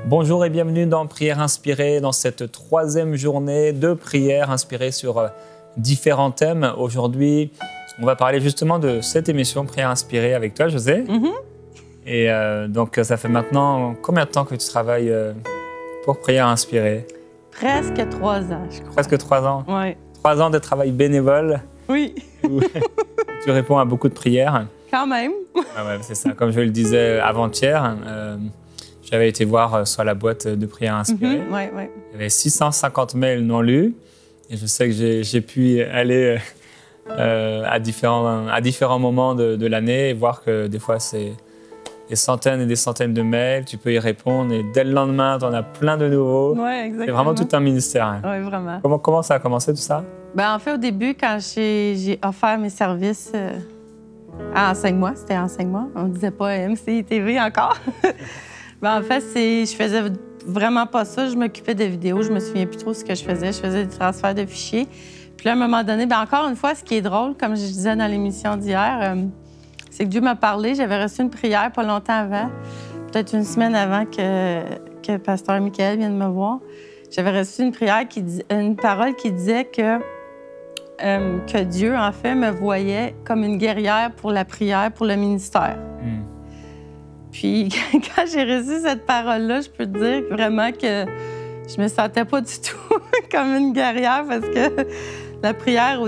Bonjour et bienvenue dans Prière inspirée, dans cette troisième journée de prière inspirée sur différents thèmes. Aujourd'hui, on va parler justement de cette émission Prière inspirée avec toi, José. Et donc, ça fait maintenant combien de temps que tu travailles pour Prière inspirée? Presque 3 ans, je crois. Presque 3 ans? Oui. 3 ans de travail bénévole? Oui. Où tu réponds à beaucoup de prières? Quand même. Ah ouais, c'est ça. Comme je le disais avant-hier, j'avais été voir sur la boîte de Prière inspirée. Oui. Il y avait 650 mails non lus. Et je sais que j'ai pu aller à différents moments de l'année et voir que des fois, c'est des centaines et des centaines de mails. Tu peux y répondre et dès le lendemain, tu en as plein de nouveaux. Oui, exactement. C'est vraiment tout un ministère. Oui, vraiment. Comment ça a commencé tout ça? Ben, en fait, au début, quand j'ai offert mes services à Enseigne-moi, c'était Enseigne-moi, on ne disait pas MCI-TV encore. Ben, en fait, je faisais vraiment pas ça. Je m'occupais de vidéos. Je me souviens plus trop ce que je faisais. Je faisais des transferts de fichiers. Puis là, à un moment donné, ben, encore une fois, ce qui est drôle, comme je disais dans l'émission d'hier, c'est que Dieu m'a parlé. J'avais reçu une prière pas longtemps avant, peut-être une semaine avant que Pasteur Michael vienne me voir. J'avais reçu une prière, une parole qui disait que Dieu, en fait, me voyait comme une guerrière pour la prière, pour le ministère. Puis, quand j'ai reçu cette parole-là, je peux te dire vraiment que je me sentais pas du tout comme une guerrière parce que la prière,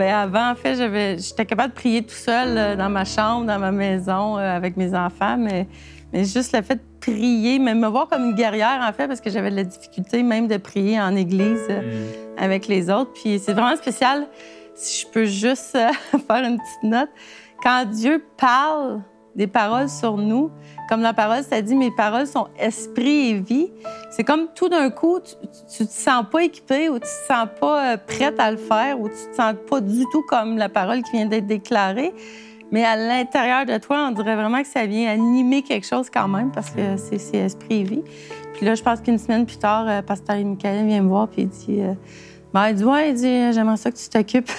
avant, en fait, j'étais capable de prier tout seul dans ma chambre, dans ma maison, avec mes enfants, mais juste le fait de prier, même me voir comme une guerrière, en fait, parce que j'avais de la difficulté même de prier en église avec les autres. Puis c'est vraiment spécial, si je peux juste faire une petite note. Quand Dieu parle des paroles sur nous, comme la parole, ça dit « Mes paroles sont esprit et vie », c'est comme tout d'un coup, tu te sens pas équipé ou tu te sens pas prête à le faire ou tu te sens pas du tout comme la parole qui vient d'être déclarée. Mais à l'intérieur de toi, on dirait vraiment que ça vient animer quelque chose quand même parce que c'est esprit et vie. Puis là, je pense qu'une semaine plus tard, Pasteur Michael vient me voir puis il dit... il dit, j'aimerais ça que tu t'occupes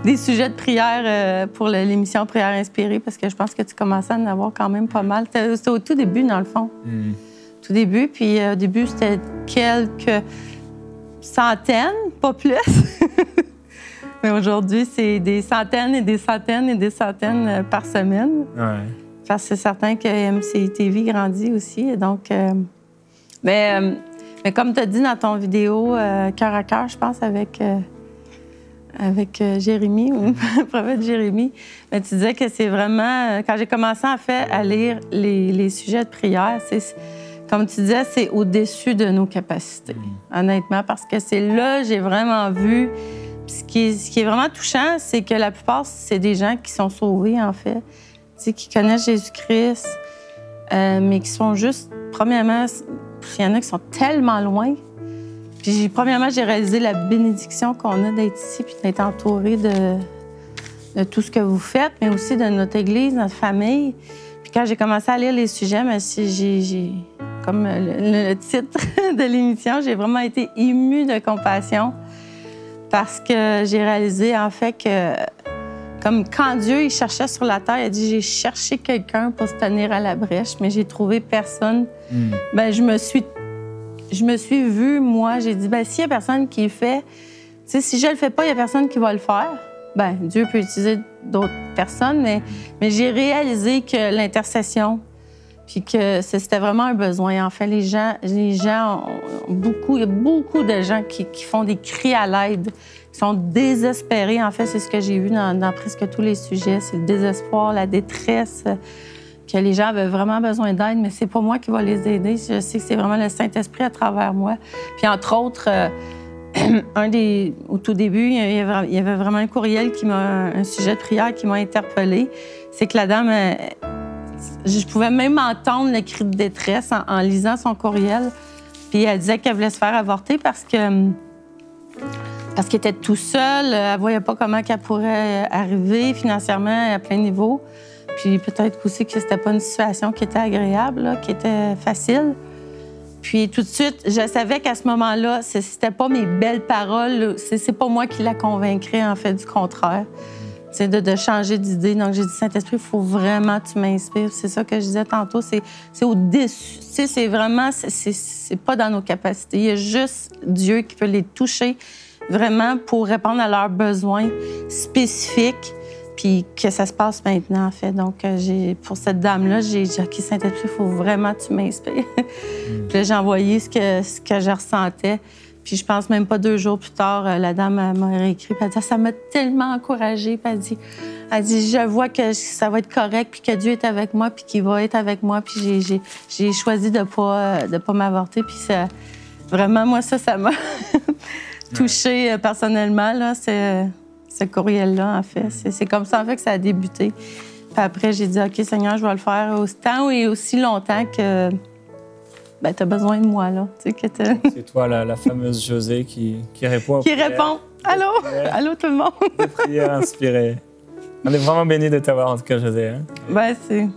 des sujets de prière pour l'émission Prière inspirée, parce que je pense que tu commençais à en avoir quand même pas mal. C'était au tout début, dans le fond. Tout début, puis au début, c'était quelques centaines, pas plus. Mais aujourd'hui, c'est des centaines et des centaines et des centaines par semaine. Ouais. Parce que c'est certain que MCI-TV grandit aussi. Donc, mais comme tu as dit dans ton vidéo Cœur à cœur, je pense, avec Jérémy, ou le prophète Jérémy, mais tu disais que c'est vraiment... Quand j'ai commencé, en fait, à lire les sujets de prière, comme tu disais, c'est au-dessus de nos capacités, honnêtement, parce que c'est là j'ai vraiment vu... Ce qui est vraiment touchant, c'est que la plupart, c'est des gens qui sont sauvés, en fait, qui connaissent Jésus-Christ, mais qui sont juste, premièrement... Il y en a qui sont tellement loin. Puis, premièrement, j'ai réalisé la bénédiction qu'on a d'être ici puis d'être entouré de tout ce que vous faites, mais aussi de notre Église, notre famille. Puis quand j'ai commencé à lire les sujets, j'ai comme le titre de l'émission, j'ai vraiment été émue de compassion parce que j'ai réalisé, en fait, que comme quand Dieu il cherchait sur la terre, il a dit « J'ai cherché quelqu'un pour se tenir à la brèche, mais j'ai trouvé personne. » Ben, je me suis vue, moi, j'ai dit « S'il y a personne qui le fait, si je le fais pas, il y a personne qui va le faire. » Ben, Dieu peut utiliser d'autres personnes, mais j'ai réalisé que l'intercession, puis que c'était vraiment un besoin. En fait, les gens ont beaucoup, il y a beaucoup de gens qui font des cris à l'aide, qui sont désespérés. En fait, c'est ce que j'ai vu dans presque tous les sujets. C'est le désespoir, la détresse, que les gens avaient vraiment besoin d'aide, mais c'est pas moi qui va les aider. Je sais que c'est vraiment le Saint-Esprit à travers moi. Puis entre autres, au tout début, il y avait vraiment un courriel un sujet de prière qui m'a interpellée. C'est que la dame... je pouvais même entendre le cri de détresse en lisant son courriel. Puis elle disait qu'elle voulait se faire avorter parce qu'elle était tout seule. Elle ne voyait pas comment qu'elle pourrait arriver financièrement à plein niveau. Puis peut-être aussi que c'était pas une situation qui était agréable, là, qui était facile. Puis tout de suite, je savais qu'à ce moment-là, c'était pas mes belles paroles. C'est pas moi qui la convaincrais, en fait, du contraire. C'est de changer d'idée. Donc, j'ai dit, Saint-Esprit, il faut vraiment que tu m'inspires. C'est ça que je disais tantôt. C'est au-dessus. sais, c'est vraiment, c'est pas dans nos capacités. Il y a juste Dieu qui peut les toucher vraiment pour répondre à leurs besoins spécifiques, puis que ça se passe maintenant, en fait. Donc, pour cette dame-là, j'ai dit, OK, Saint-Esprit, il faut vraiment que tu m'inspires. Puis là, j'ai envoyé ce que je ressentais. Puis je pense même pas 2 jours plus tard, la dame m'a réécrit, puis elle dit, ça m'a tellement encouragée. Puis elle dit, je vois que ça va être correct, puis que Dieu est avec moi, puis qu'il va être avec moi. Puis j'ai choisi de pas m'avorter. Puis ça, vraiment, moi, ça m'a touchée personnellement, là, ce courriel-là, en fait. C'est comme ça, en fait, que ça a débuté. Puis après, j'ai dit, OK, Seigneur, je vais le faire autant et aussi longtemps que ben, tu as besoin de moi, là. C'est toi, la fameuse Josée, qui répond. Qui répond. Allô? Allô, tout le monde? Des prières inspirées. On est vraiment bénis de t'avoir, en tout cas, Josée. Hein? Ben, c'est...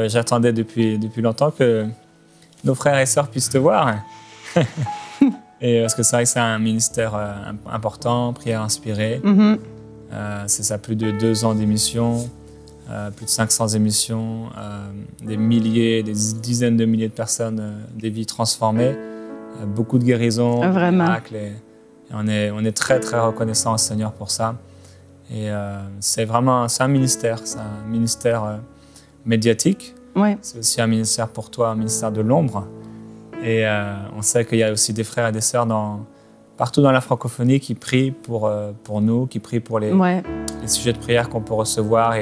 J'attendais depuis longtemps que nos frères et sœurs puissent te voir. Et parce que c'est vrai que c'est un ministère important, prières inspirées. Mm-hmm. C'est ça, plus de 2 ans d'émissions. Plus de 500 émissions, des milliers, des dizaines de milliers de personnes, des vies transformées, beaucoup de guérisons, vraiment. Miracles. Et on est très, très reconnaissant au Seigneur pour ça. Et c'est un ministère, médiatique. Oui. C'est aussi un ministère pour toi, un ministère de l'ombre. Et on sait qu'il y a aussi des frères et des sœurs partout dans la francophonie qui prient pour nous, qui prient pour les sujets de prière qu'on peut recevoir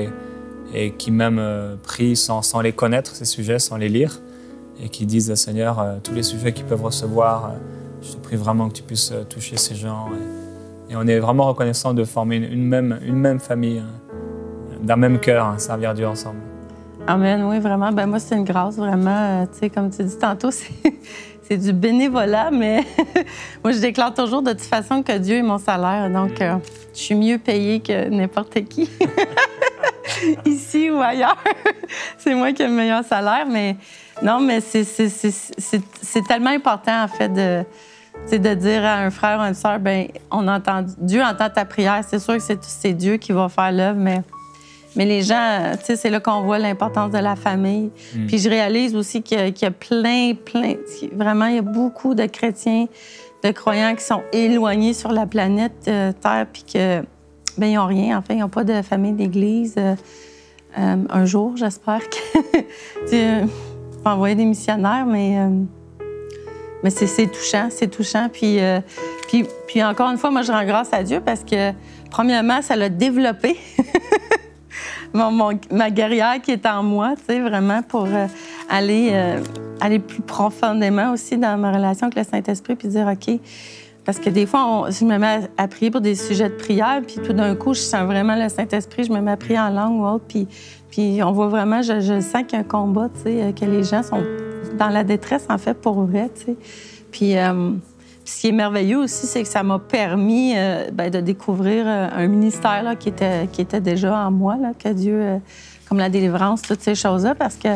et qui même prient sans les connaître, ces sujets, sans les lire, et qui disent, Seigneur, tous les sujets qu'ils peuvent recevoir, je te prie vraiment que tu puisses toucher ces gens. Et on est vraiment reconnaissant de former une même famille, d'un même cœur, servir Dieu ensemble. Amen, oui, vraiment. Ben moi, c'est une grâce, vraiment. Tu sais, comme tu dis tantôt, c'est du bénévolat, mais moi, je déclare toujours de toute façon que Dieu est mon salaire. Donc, je suis mieux payée que n'importe qui. Ici ou ailleurs. C'est moi qui ai le meilleur salaire, mais non, mais c'est tellement important, en fait, de dire à un frère ou à une sœur, bien, Dieu entend ta prière. C'est sûr que c'est Dieu qui va faire l'œuvre, mais les gens, tu sais, c'est là qu'on voit l'importance de la famille. Puis je réalise aussi qu'il y a plein, vraiment, il y a beaucoup de chrétiens, de croyants qui sont éloignés sur la planète Terre, puis que bien, ils n'ont rien, en fait. Ils n'ont pas de famille d'église. Un jour, j'espère que... tu peux envoyer des missionnaires, mais c'est touchant. Puis encore une fois, moi, je rends grâce à Dieu parce que, premièrement, ça l'a développé. Ma guerrière qui est en moi, tu sais, vraiment pour aller plus profondément aussi dans ma relation avec le Saint-Esprit puis dire, OK... Parce que des fois, je me mets à prier pour des sujets de prière, puis tout d'un coup, je sens vraiment le Saint-Esprit, je me mets à prier en langue ou autre, puis on voit vraiment, je sens qu'il y a un combat, tu sais, que les gens sont dans la détresse, en fait, pour vrai, tu sais. Puis ce qui est merveilleux aussi, c'est que ça m'a permis de découvrir un ministère là, qui était déjà en moi, là, que Dieu, comme la délivrance, toutes ces choses-là, parce que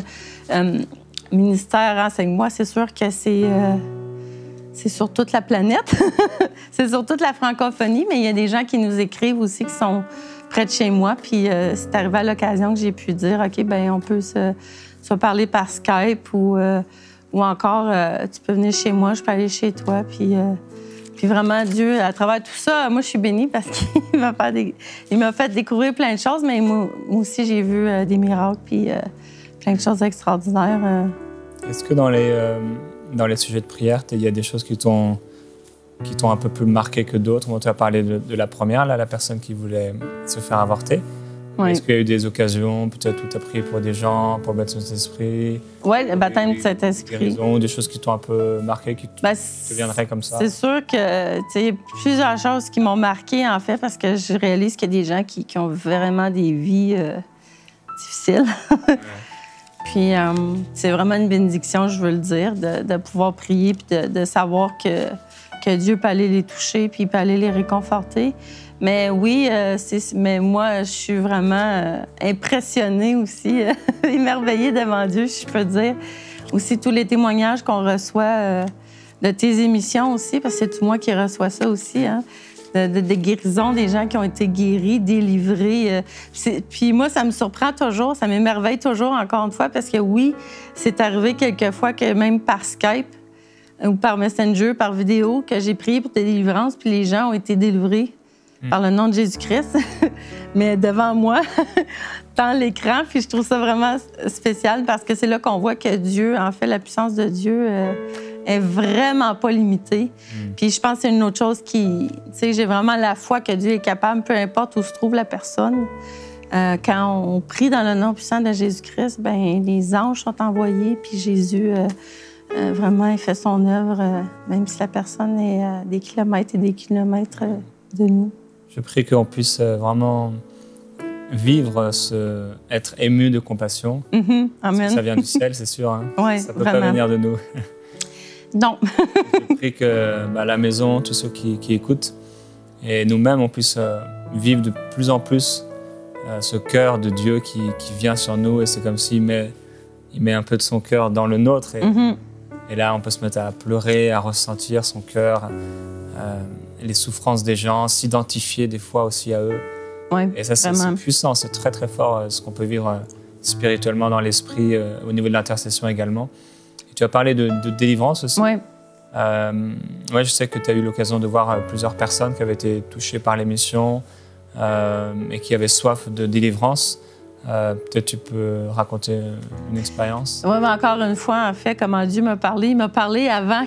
ministère Enseigne-moi, c'est sûr que c'est sur toute la planète, c'est sur toute la francophonie, mais il y a des gens qui nous écrivent aussi qui sont près de chez moi. Puis c'est arrivé à l'occasion que j'ai pu dire, OK, bien, on peut se parler par Skype ou encore, tu peux venir chez moi, je peux aller chez toi. Puis vraiment, Dieu, à travers tout ça, moi, je suis bénie parce qu'il m'a fait découvrir plein de choses, mais moi aussi, j'ai vu des miracles puis plein de choses extraordinaires. Est-ce que dans les sujets de prière, il y a des choses qui t'ont un peu plus marqué que d'autres? Moi, tu as parlé de la première, là, la personne qui voulait se faire avorter. Oui. Est-ce qu'il y a eu des occasions, peut-être, où tu as prié pour des gens, pour le baptême de Saint-Esprit? Oui, le baptême de Saint-Esprit. Des choses qui t'ont un peu marqué, qui te viendraient comme ça? C'est sûr que, tu sais, plusieurs choses qui m'ont marqué, en fait, parce que je réalise qu'il y a des gens qui ont vraiment des vies difficiles. Ouais. Puis c'est vraiment une bénédiction, je veux le dire, de pouvoir prier puis de savoir que Dieu peut aller les toucher puis il peut aller les réconforter. Mais oui, mais moi, je suis vraiment impressionnée aussi, émerveillée devant Dieu, je peux dire. Aussi, tous les témoignages qu'on reçoit de tes émissions aussi, parce que c'est moi qui reçois ça aussi, hein, de guérison, des gens qui ont été guéris, délivrés. Puis moi, ça me surprend toujours, ça m'émerveille toujours, encore une fois, parce que oui, c'est arrivé quelquefois que même par Skype ou par Messenger, par vidéo, que j'ai prié pour des délivrances, puis les gens ont été délivrés par le nom de Jésus-Christ, mais devant moi, dans l'écran. Puis je trouve ça vraiment spécial parce que c'est là qu'on voit que Dieu, en fait, la puissance de Dieu est vraiment pas limitée. Puis je pense que c'est une autre chose qui... Tu sais, j'ai vraiment la foi que Dieu est capable, peu importe où se trouve la personne. Quand on prie dans le nom puissant de Jésus-Christ, bien, les anges sont envoyés, puis Jésus, vraiment, il fait son œuvre, même si la personne est à des kilomètres et des kilomètres de nous. Je prie qu'on puisse vraiment vivre être ému de compassion. Amen. Parce que ça vient du ciel, c'est sûr. Hein? Ouais, ça ne peut pas venir de nous. Non. Je prie que la maison, tous ceux qui écoutent, et nous-mêmes, on puisse vivre de plus en plus ce cœur de Dieu qui vient sur nous. Et c'est comme s'il met un peu de son cœur dans le nôtre. Et là, on peut se mettre à pleurer, à ressentir son cœur, les souffrances des gens, s'identifier des fois aussi à eux. Ouais, et ça, c'est puissant, c'est très, très fort ce qu'on peut vivre spirituellement dans l'esprit, au niveau de l'intercession également. Tu as parlé de délivrance aussi. Oui. Ouais, je sais que tu as eu l'occasion de voir plusieurs personnes qui avaient été touchées par l'émission et qui avaient soif de délivrance. Peut-être tu peux raconter une expérience. Oui, mais encore une fois, en fait, comment Dieu m'a parlé. Il m'a parlé avant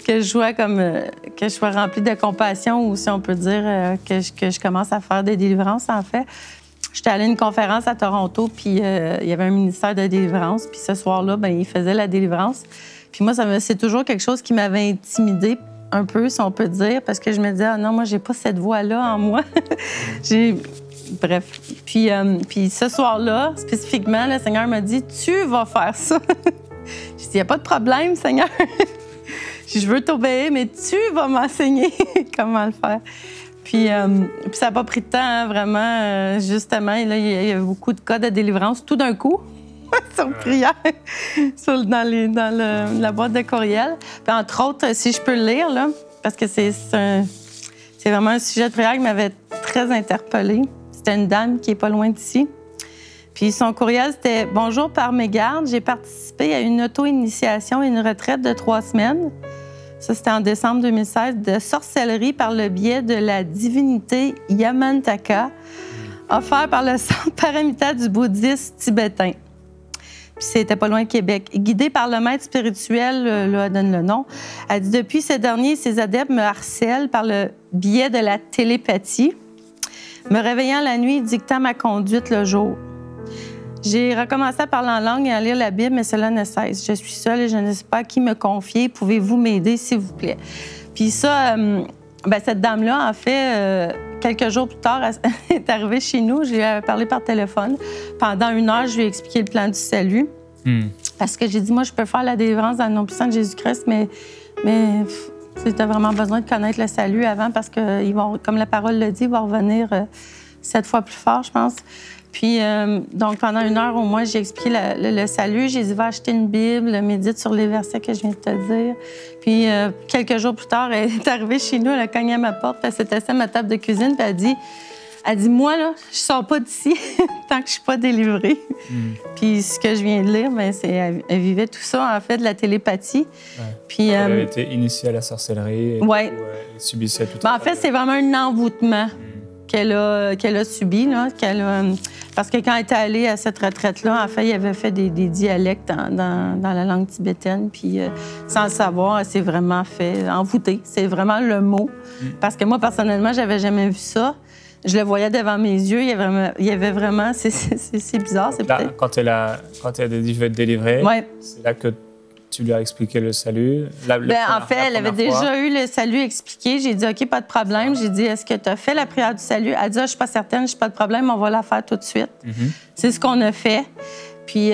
que je sois remplie de compassion, ou si on peut dire que je commence à faire des délivrances, en fait. J'étais allée à une conférence à Toronto, puis il y avait un ministère de délivrance. Puis ce soir-là, bien, il faisait la délivrance. Puis moi, c'est toujours quelque chose qui m'avait intimidée un peu, si on peut dire, parce que je me disais, ah non, moi, j'ai pas cette voix-là en moi. Bref. Puis ce soir-là, spécifiquement, le Seigneur m'a dit, tu vas faire ça. J'ai dit, il n'y a pas de problème, Seigneur. Je veux t'obéir, mais tu vas m'enseigner comment le faire. Puis ça n'a pas pris de temps, hein, vraiment. Justement, là, il y a beaucoup de cas de délivrance tout d'un coup, sur prière, dans la boîte de courriel. Puis entre autres, si je peux le lire, là, parce que c'est vraiment un sujet de prière qui m'avait très interpellée. C'était une dame qui n'est pas loin d'ici. Puis son courriel, c'était « Bonjour, par mégarde, j'ai participé à une auto-initiation et une retraite de 3 semaines. » Ça, c'était en décembre 2016, de sorcellerie par le biais de la divinité Yamantaka, offert par le Centre paramita du bouddhisme tibétain. Puis c'était pas loin de Québec. Guidée par le maître spirituel, là, elle donne le nom, elle dit « Depuis ces derniers, ces adeptes me harcèlent par le biais de la télépathie, me réveillant la nuit et dictant ma conduite le jour. J'ai recommencé à parler en langue et à lire la Bible, mais cela ne cesse. Je suis seule et je ne sais pas à qui me confier. Pouvez-vous m'aider, s'il vous plaît? » Puis ça, cette dame-là, en fait, quelques jours plus tard, elle est arrivée chez nous. Je lui ai parlé par téléphone. Pendant 1 heure, je lui ai expliqué le plan du salut. Parce que j'ai dit, moi, je peux faire la délivrance dans le nom puissant de Jésus-Christ, mais tu as vraiment besoin de connaître le salut avant, parce que, comme la parole le dit, il va revenir 7 fois plus fort, je pense. Puis, donc, pendant 1 heure au moins, j'ai expliqué le salut. J'ai dit, va acheter une Bible, médite sur les versets que je viens de te dire. Puis, quelques jours plus tard, elle est arrivée chez nous, elle a cogné à ma porte, puis elle s'est assise à ma table de cuisine, puis elle dit, moi, là, je sors pas d'ici tant que je suis pas délivrée. Puis, ce que je viens de lire, bien, elle vivait tout ça, en fait, de la télépathie. Ouais. Puis, elle avait été initiée à la sorcellerie. Ouais. Elle subissait tout En fait, c'est vraiment un envoûtement qu'elle a subi, là, parce que quand elle était allée à cette retraite-là, en fait, il avait fait des dialectes dans la langue tibétaine, puis sans le savoir, elle s'est vraiment fait envoûter. C'est vraiment le mot. Parce que moi, personnellement, j'avais jamais vu ça. Je le voyais devant mes yeux, il y avait vraiment... C'est bizarre, c'est peut-être... Quand elle a dit « je vais te délivrer ouais. », c'est là que tu lui as expliqué le salut? En fait, elle avait déjà eu le salut expliqué. J'ai dit, OK, pas de problème. J'ai dit, est-ce que tu as fait la prière du salut? Elle dit, je suis pas certaine, je n'ai pas de problème, on va la faire tout de suite. C'est ce qu'on a fait. Puis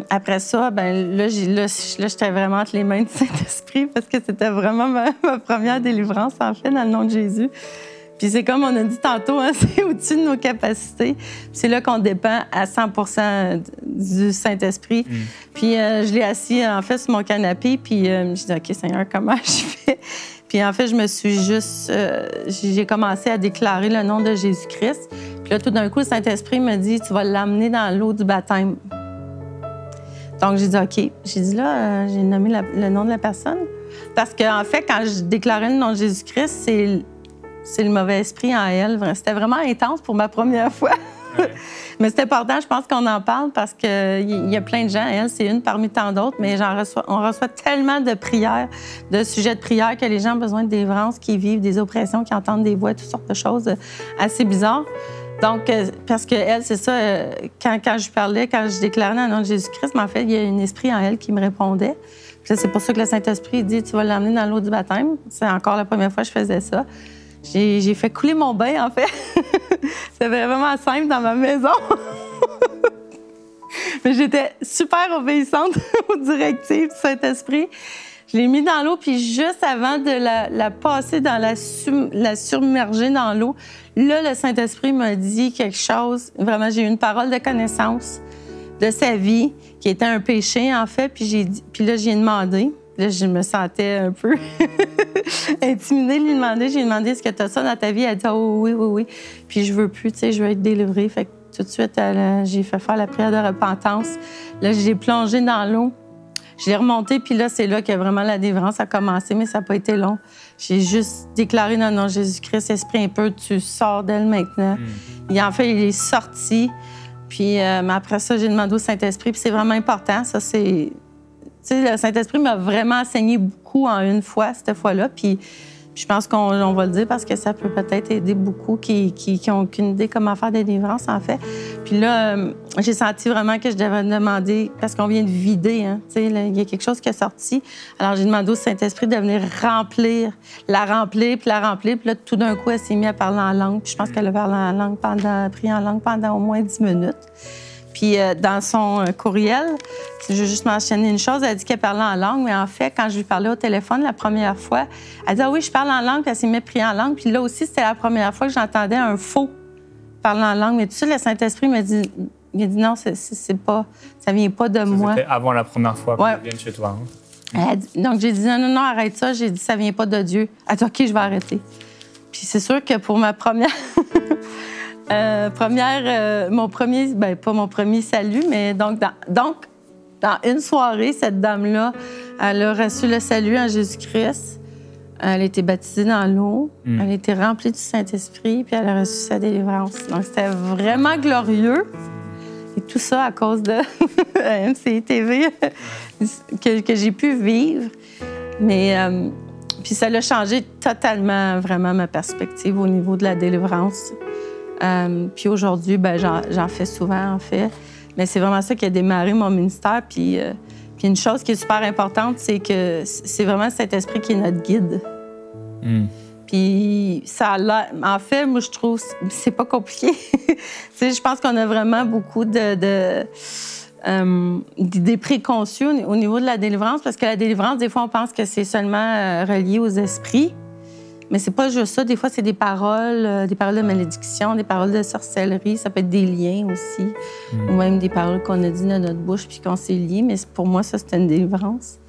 après ça, là, j'étais vraiment entre les mains du Saint-Esprit, parce que c'était vraiment ma première délivrance, en fait, dans le nom de Jésus. Puis c'est comme on a dit tantôt, hein, c'est au-dessus de nos capacités. C'est là qu'on dépend à 100% du Saint-Esprit. Puis je l'ai assis, en fait, sur mon canapé, puis je dis, OK, Seigneur, comment je fais? Puis en fait, je me suis juste... j'ai commencé à déclarer le nom de Jésus-Christ. Puis là, tout d'un coup, le Saint-Esprit me dit, tu vas l'amener dans l'eau du baptême. Donc, j'ai dit, OK. J'ai dit, là, j'ai nommé le nom de la personne. Parce qu'en fait, quand je déclarais le nom de Jésus-Christ, c'est le mauvais esprit en elle. C'était vraiment intense pour ma première fois. Ouais. Mais c'est important, je pense qu'on en parle parce qu'il y a plein de gens. Elle, c'est une parmi tant d'autres, mais on reçoit tellement de prières, de sujets de prière que les gens ont besoin de délivrance, qui vivent des oppressions, qui entendent des voix, toutes sortes de choses assez bizarres. Donc, parce que elle, c'est ça, quand je parlais, quand je déclarais le nom de Jésus-Christ, mais en fait, il y a un esprit en elle qui me répondait. Puis c'est pour ça que le Saint-Esprit dit, tu vas l'emmener dans l'eau du baptême. C'est encore la première fois que je faisais ça. J'ai fait couler mon bain, en fait. C'était vraiment simple dans ma maison. Mais j'étais super obéissante aux directives du Saint-Esprit. Je l'ai mis dans l'eau, puis juste avant de la passer dans la submerger dans l'eau, là, le Saint-Esprit m'a dit quelque chose. Vraiment, j'ai eu une parole de connaissance de sa vie, qui était un péché, en fait. Puis là, j'ai demandé. Là, je me sentais un peu intimidée de lui demander. J'ai demandé, est-ce que tu as ça dans ta vie? Elle a dit, oh oui, oui, oui. Puis je veux plus, tu sais, je veux être délivrée. Fait que tout de suite, j'ai fait faire la prière de repentance. Là, j'ai plongé dans l'eau. Je l'ai remontée, puis là, c'est là que vraiment la délivrance a commencé, mais ça n'a pas été long. J'ai juste déclaré dans le nom de Jésus-Christ, esprit impur, tu sors d'elle maintenant. Et en fait, il est sorti. Puis mais après ça, j'ai demandé au Saint-Esprit, puis c'est vraiment important. Ça, c'est... Tu sais, le Saint-Esprit m'a vraiment enseigné beaucoup en une fois, cette fois-là. Puis je pense qu'on va le dire parce que ça peut peut-être aider beaucoup qui n'ont aucune idée comment faire des délivrances, en fait. Puis là, j'ai senti vraiment que je devais demander, parce qu'on vient de vider, hein, tu sais, il y a quelque chose qui est sorti. Alors, j'ai demandé au Saint-Esprit de venir remplir. Puis là, tout d'un coup, elle s'est mise à parler en langue. Puis je pense qu'elle a parlé en langue prié en langue pendant au moins 10 minutes. Puis dans son courriel, je vais juste mentionner une chose, elle a dit qu'elle parlait en langue, mais en fait, quand je lui parlais au téléphone la première fois, elle dit « Ah oui, je parle en langue », puis elle s'est mise à prier en langue. Puis là aussi, c'était la première fois que j'entendais un faux parler en langue. Mais tout ça, le Saint-Esprit m'a dit « Non, c'est pas, ça vient pas de moi. » C'était avant la première fois qu'elle vienne chez toi. Hein? Donc j'ai dit « Non, arrête ça. » J'ai dit « Ça vient pas de Dieu. » Elle a dit « OK, je vais arrêter. » Puis c'est sûr que pour ma première... pas mon premier salut, mais donc, dans une soirée, cette dame-là, elle a reçu le salut en Jésus-Christ. Elle a été baptisée dans l'eau. Elle a été remplie du Saint-Esprit, puis elle a reçu sa délivrance. Donc, c'était vraiment glorieux. Et tout ça à cause de MCI TV que j'ai pu vivre. Mais puis ça a changé totalement, vraiment, ma perspective au niveau de la délivrance. Puis aujourd'hui, j'en fais souvent, en fait. Mais c'est vraiment ça qui a démarré mon ministère. Puis une chose qui est super importante, c'est que c'est vraiment cet esprit qui est notre guide. Puis ça en fait, moi, je trouve c'est pas compliqué. Tu sais, je pense qu'on a vraiment beaucoup d'idées préconçues au niveau de la délivrance, parce que la délivrance, des fois, on pense que c'est seulement relié aux esprits. Mais c'est pas juste ça. Des fois, c'est des paroles de malédiction, des paroles de sorcellerie. Ça peut être des liens aussi. Ou même des paroles qu'on a dit dans notre bouche puis qu'on s'est liés. Mais pour moi, ça, c'est une délivrance.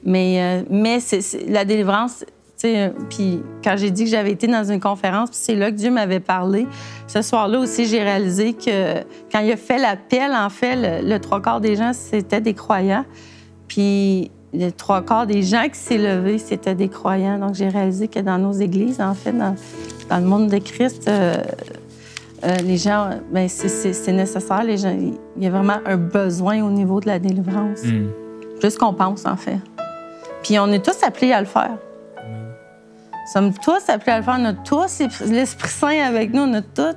Mais c'est la délivrance, tu sais, puis quand j'ai dit que j'avais été dans une conférence, puis c'est là que Dieu m'avait parlé. Ce soir-là aussi, j'ai réalisé que quand il a fait l'appel, en fait, le 3/4 des gens, c'était des croyants. Puis les 3/4 des gens qui s'est levés, c'était des croyants. Donc, j'ai réalisé que dans nos églises, en fait, dans le monde de Christ, les gens, bien, c'est nécessaire. Les gens, il y a vraiment un besoin au niveau de la délivrance. Plus qu'on pense, en fait. Puis, on est tous appelés à le faire. Nous sommes tous appelés à le faire. On a tous l'Esprit Saint avec nous. On a tous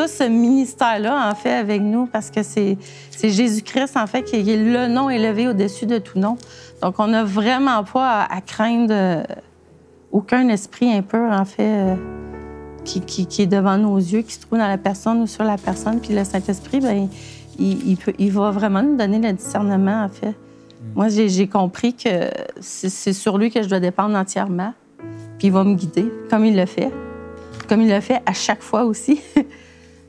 ce ministère-là, en fait, avec nous, parce que c'est Jésus-Christ, en fait, qui est le nom élevé au-dessus de tout nom. Donc, on n'a vraiment pas à craindre aucun esprit impur, en fait, qui est devant nos yeux, qui se trouve dans la personne ou sur la personne. Puis le Saint-Esprit, bien, il va vraiment nous donner le discernement, en fait. Moi, j'ai compris que c'est sur lui que je dois dépendre entièrement. Puis il va me guider, comme il le fait. Comme il le fait à chaque fois aussi.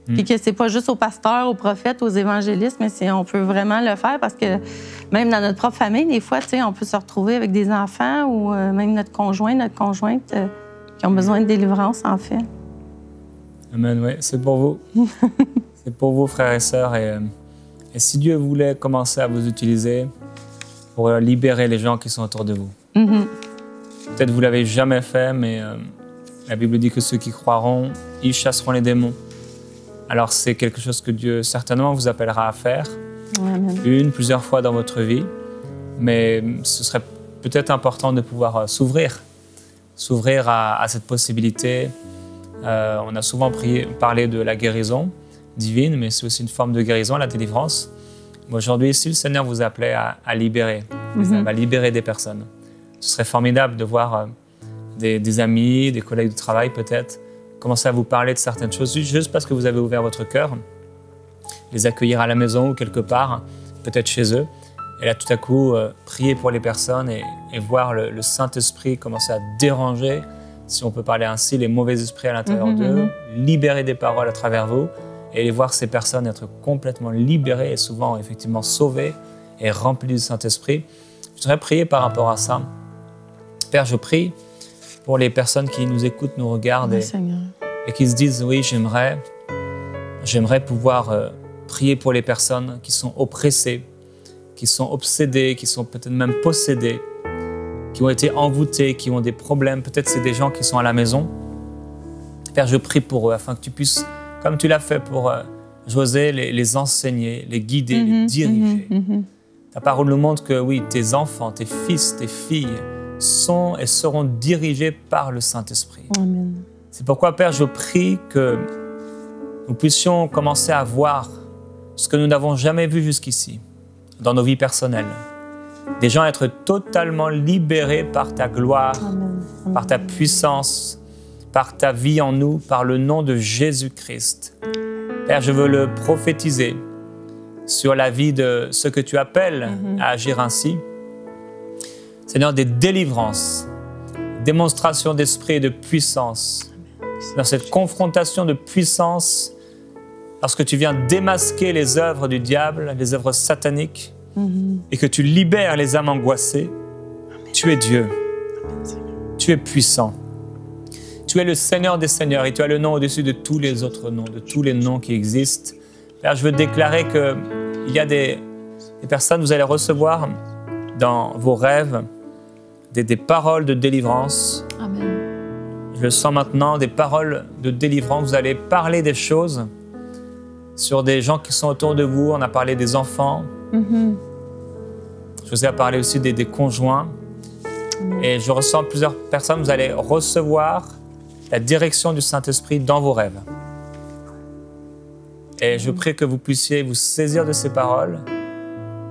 Puis que c'est pas juste aux pasteurs, aux prophètes, aux évangélistes, mais on peut vraiment le faire parce que même dans notre propre famille, des fois, on peut se retrouver avec des enfants ou même notre conjoint, notre conjointe qui ont besoin de délivrance, en fait. Amen, oui, c'est pour vous. C'est pour vous, frères et sœurs. Et si Dieu voulait commencer à vous utiliser pour libérer les gens qui sont autour de vous. Peut-être vous ne l'avez jamais fait, mais la Bible dit que ceux qui croiront, ils chasseront les démons. Alors c'est quelque chose que Dieu certainement vous appellera à faire, plusieurs fois dans votre vie, mais ce serait peut-être important de pouvoir s'ouvrir à cette possibilité. On a souvent parlé de la guérison divine, mais c'est aussi une forme de guérison, la délivrance. Aujourd'hui, si le Seigneur vous appelait à libérer, à libérer des personnes, ce serait formidable de voir des amis, des collègues de travail peut-être, commencer à vous parler de certaines choses juste parce que vous avez ouvert votre cœur, les accueillir à la maison ou quelque part, peut-être chez eux, et là tout à coup prier pour les personnes et voir le Saint-Esprit commencer à déranger, si on peut parler ainsi, les mauvais esprits à l'intérieur d'eux, libérer des paroles à travers vous et les voir ces personnes être complètement libérées et souvent effectivement sauvées et remplies du Saint-Esprit. Je voudrais prier par rapport à ça. Père, je prie pour les personnes qui nous écoutent, nous regardent et qui se disent « Oui, j'aimerais pouvoir prier pour les personnes qui sont oppressées, qui sont obsédées, qui sont peut-être même possédées, qui ont été envoûtées, qui ont des problèmes. Peut-être c'est des gens qui sont à la maison. Père, je prie pour eux afin que tu puisses, comme tu l'as fait pour José, les enseigner, les guider, les diriger. Ta parole nous montre que oui, tes enfants, tes fils, tes filles sont et seront dirigés par le Saint-Esprit. Amen. C'est pourquoi, Père, je prie que nous puissions commencer à voir ce que nous n'avons jamais vu jusqu'ici dans nos vies personnelles. Des gens être totalement libérés par ta gloire, par ta puissance, par ta vie en nous, par le nom de Jésus-Christ. Père, je veux le prophétiser sur la vie de ceux que tu appelles à agir ainsi. Seigneur, des délivrances, démonstration d'esprit et de puissance. Dans cette confrontation de puissance, lorsque tu viens démasquer les œuvres du diable, les œuvres sataniques, et que tu libères les âmes angoissées, tu es Dieu. Tu es puissant. Tu es le Seigneur des Seigneurs et tu as le nom au-dessus de tous les autres noms, de tous les noms qui existent. Père, je veux déclarer qu'il y a des personnes, vous allez recevoir dans vos rêves des paroles de délivrance. Amen. Je le sens maintenant, des paroles de délivrance. Vous allez parler des choses sur des gens qui sont autour de vous. On a parlé des enfants. José a parlé aussi des conjoints. Et je ressens plusieurs personnes. Vous allez recevoir la direction du Saint-Esprit dans vos rêves. Et je prie que vous puissiez vous saisir de ces paroles.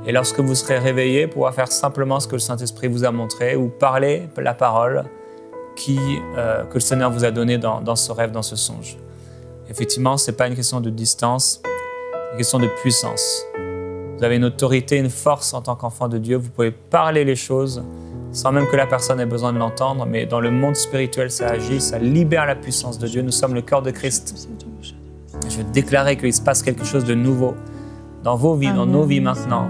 Et lorsque vous serez réveillés, pouvoir faire simplement ce que le Saint-Esprit vous a montré ou parler la parole que le Seigneur vous a donnée dans ce rêve, dans ce songe. Effectivement, ce n'est pas une question de distance, c'est une question de puissance. Vous avez une autorité, une force en tant qu'enfant de Dieu. Vous pouvez parler les choses sans même que la personne ait besoin de l'entendre, mais dans le monde spirituel, ça agit, ça libère la puissance de Dieu. Nous sommes le cœur de Christ. Je veux déclarer qu'il se passe quelque chose de nouveau dans vos vies, dans nos vies maintenant,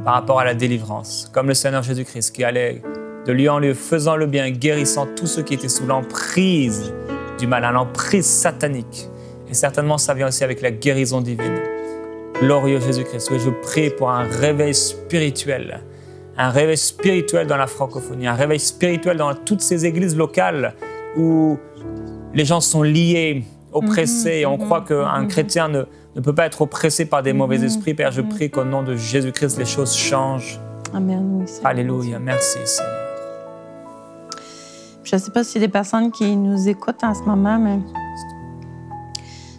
par rapport à la délivrance. Comme le Seigneur Jésus-Christ qui allait de lieu en lieu, faisant le bien, guérissant tous ceux qui étaient sous l'emprise du mal, l'emprise satanique. Et certainement, ça vient aussi avec la guérison divine. Glorieux Jésus-Christ. Oui, je prie pour un réveil spirituel dans la francophonie, un réveil spirituel dans toutes ces églises locales où les gens sont liés, oppressés, et on croit qu'un chrétien ne peut pas être oppressé par des mauvais esprits. Père, je prie qu'au nom de Jésus-Christ, les choses changent. Amen. Oui, Alléluia. Merci, Seigneur. Je ne sais pas s'il y a des personnes qui nous écoutent en ce moment, mais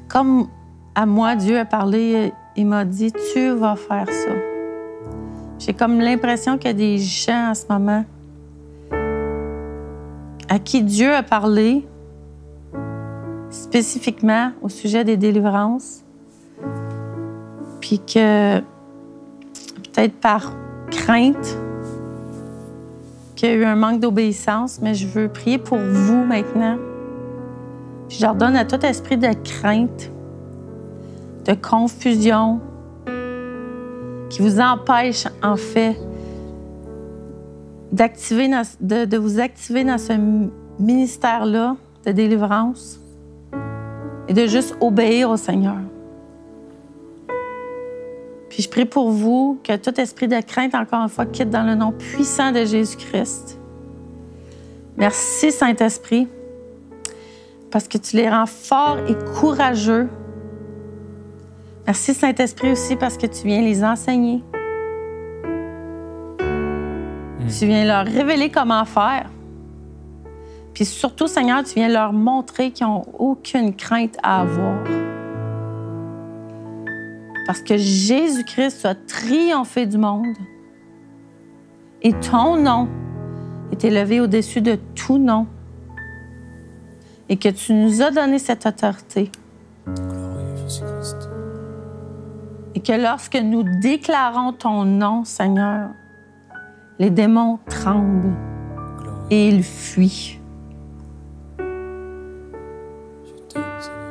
comme à moi, Dieu a parlé, il m'a dit, tu vas faire ça. J'ai comme l'impression qu'il y a des gens en ce moment à qui Dieu a parlé spécifiquement au sujet des délivrances, puis que peut-être par crainte, qu'il y a eu un manque d'obéissance, mais je veux prier pour vous maintenant. Je leur donne à tout esprit de crainte de confusion, qui vous empêche, en fait, de vous activer dans ce ministère-là de délivrance et de juste obéir au Seigneur. Puis je prie pour vous que tout esprit de crainte, encore une fois, quitte dans le nom puissant de Jésus-Christ. Merci, Saint-Esprit, parce que tu les rends forts et courageux. Merci, Saint-Esprit, aussi, parce que tu viens les enseigner. Tu viens leur révéler comment faire. Puis surtout, Seigneur, tu viens leur montrer qu'ils n'ont aucune crainte à avoir. Parce que Jésus-Christ a triomphé du monde. Et ton nom est élevé au-dessus de tout nom. Et que tu nous as donné cette autorité. Glorieux Jésus-Christ. Et que lorsque nous déclarons ton nom, Seigneur, les démons tremblent et ils fuient. Je t'aime, Seigneur.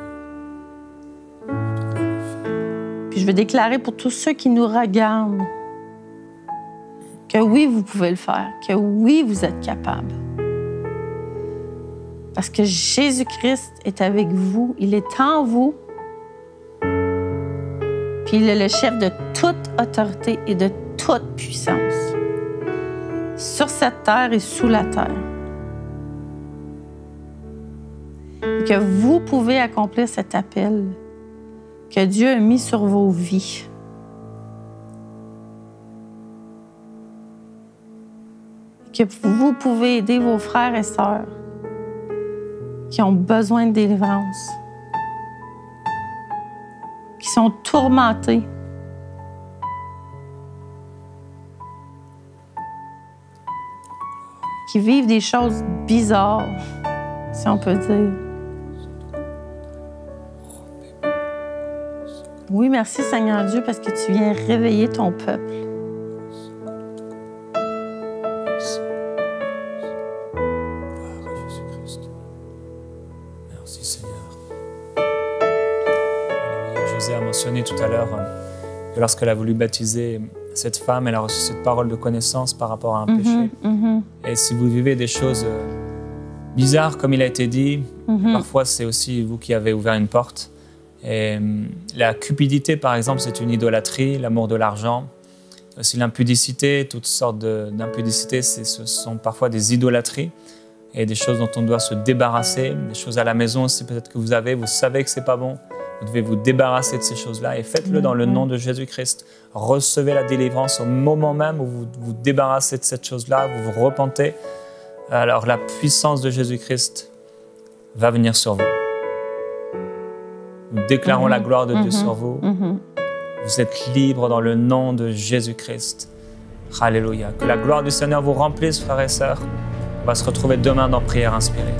Puis je veux déclarer pour tous ceux qui nous regardent que oui, vous pouvez le faire, que oui, vous êtes capable. Parce que Jésus-Christ est avec vous, il est en vous, puis il est le chef de toute autorité et de toute puissance, sur cette terre et sous la terre. Et que vous pouvez accomplir cet appel que Dieu a mis sur vos vies. Que vous pouvez aider vos frères et sœurs qui ont besoin de délivrance, qui sont tourmentés, qui vivent des choses bizarres, si on peut dire. Oui, merci Seigneur Dieu, parce que tu viens réveiller ton peuple. Merci Seigneur. José a mentionné tout à l'heure que lorsqu'elle a voulu baptiser cette femme, elle a reçu cette parole de connaissance par rapport à un péché. Et si vous vivez des choses bizarres, comme il a été dit, parfois c'est aussi vous qui avez ouvert une porte. Et la cupidité, par exemple, c'est une idolâtrie, l'amour de l'argent. Aussi l'impudicité, toutes sortes d'impudicité, ce sont parfois des idolâtries et des choses dont on doit se débarrasser. Des choses à la maison aussi, peut-être que vous savez que c'est pas bon. Vous devez vous débarrasser de ces choses-là et faites-le dans le nom de Jésus-Christ. Recevez la délivrance au moment même où vous vous débarrassez de cette chose-là, vous vous repentez. Alors la puissance de Jésus-Christ va venir sur vous. Nous déclarons la gloire de Dieu sur vous. Vous êtes libres dans le nom de Jésus-Christ. Alléluia. Que la gloire du Seigneur vous remplisse, frères et sœurs. On va se retrouver demain dans Prière Inspirée.